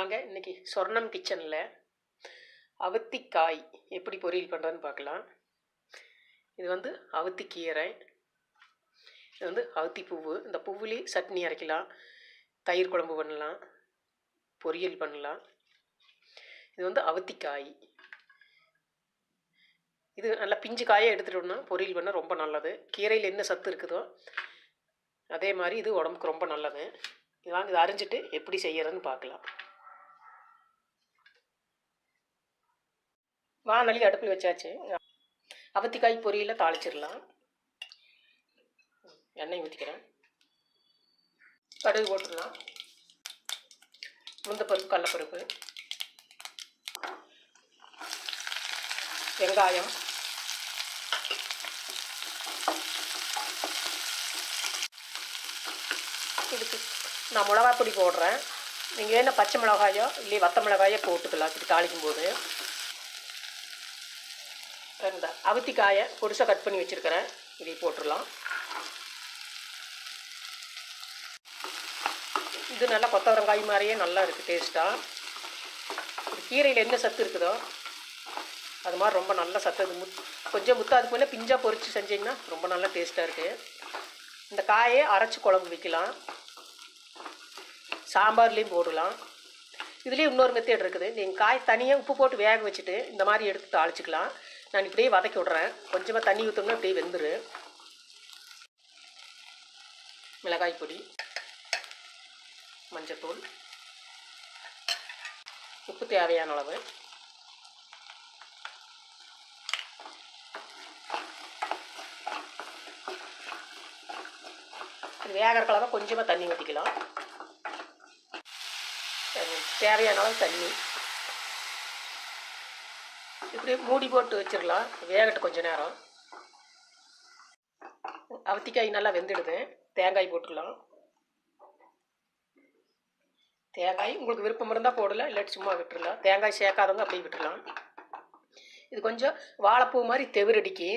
வாங்க இன்னைக்கு சொர்ணம் கிச்சனில் அவத்திக்காய் எப்படி பொரியல் பண்ணுறதுன்னு பார்க்கலாம். இது வந்து அவத்திக்கீரை, இது வந்து அவத்தி பூவு. இந்த பூவிலே சட்னி அரைக்கலாம், தயிர் குழம்பு பண்ணலாம், பொரியல் பண்ணலாம். இது வந்து அவத்திக்காய். இது நல்லா பிஞ்சு காயை எடுத்துகிட்டோம்னா பொரியல் பண்ண ரொம்ப நல்லது. கீரையில் என்ன சத்து இருக்குதோ அதே மாதிரி இது உடம்புக்கு ரொம்ப நல்லது. வாங்க இதை அரிஞ்சிட்டு எப்படி செய்யறதுன்னு பார்க்கலாம். வானொலி அடுப்பில் வச்சாச்சு. அவத்திக்காய் பொரியலை தாளிச்சிடலாம். எண்ணெய் ஊற்றிக்கிறேன். கடுகு போட்டுடலாம். முந்தப்பருப்பு, கடலப்பருப்பு, வெங்காயம், இதுக்கு நான் மிளகாப்பொடி போடுறேன். நீங்கள் வேணால் பச்சை மிளகாயோ இல்லை வத்த மிளகாயோ போட்டுக்கலாம் இப்படி தாளிக்கும் போது. இந்த அவத்திக்காயை பொடிசாக கட் பண்ணி வச்சுருக்கிறேன், இதை போட்டுடலாம். இது நல்லா கொத்தவரங்காய் மாதிரியே நல்லா இருக்குது டேஸ்ட்டாக. இது கீரையில் என்ன சத்து இருக்குதோ அது மாதிரி ரொம்ப நல்ல சத்து. அது கொஞ்சம் முத்தாது போல் பிஞ்சாக பொரித்து செஞ்சிங்கன்னா ரொம்ப நல்லா டேஸ்ட்டாக இருக்குது. இந்த காயை அரைச்சி குழம்பு வைக்கலாம், சாம்பார்லேயும் போடலாம். இதுலேயும் இன்னொரு மெத்தட் இருக்குது. நீங்கள் காய் தனியாக உப்பு போட்டு வேக வச்சுட்டு இந்த மாதிரி எடுத்து தாளிச்சிக்கலாம். நான் இப்படியே வதக்கி விட்றேன். கொஞ்சமாக தண்ணி ஊற்றோம்னா இப்படியே வெந்துரு. மிளகாய் பொடி, மஞ்சத்தூள், உப்பு தேவையான அளவு, இது வேகிற கலவை கொஞ்சமாக தண்ணி ஊற்றிக்கலாம். தேவையான அளவு தண்ணி இப்படி மூடி போட்டு வச்சிடலாம். வேகட்டு கொஞ்சம் நேரம். அவத்திக்காய் நல்லா வெந்துடுது. தேங்காய் போட்டுக்கலாம். தேங்காய் உங்களுக்கு விருப்பம் இருந்தால் போடலாம், இல்லாட்டி சும்மா விட்டுடலாம். தேங்காய் சேர்க்காதவங்க அப்படியே விட்டுடலாம். இது கொஞ்சம் வாழைப்பூ மாதிரி தெவிரடிக்கு.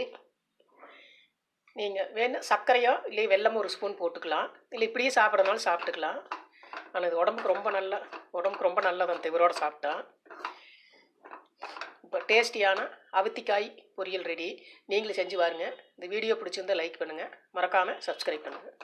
நீங்கள் வேணும் சர்க்கரையோ இல்லை வெல்லமோ ஒரு ஸ்பூன் போட்டுக்கலாம், இல்லை இப்படியே சாப்பிட்றதுனாலும் சாப்பிட்டுக்கலாம். ஆனால் இது உடம்புக்கு ரொம்ப நல்லது அந்த தெவிரோடு சாப்பிட்டா. இப்போ டேஸ்டியான அவத்திக்காய் பொரியல் ரெடி. நீங்களும் செஞ்சு பாருங்கள். இந்த வீடியோ பிடிச்சிருந்தால் லைக் பண்ணுங்கள், மறக்காமல் சப்ஸ்கிரைப் பண்ணுங்கள்.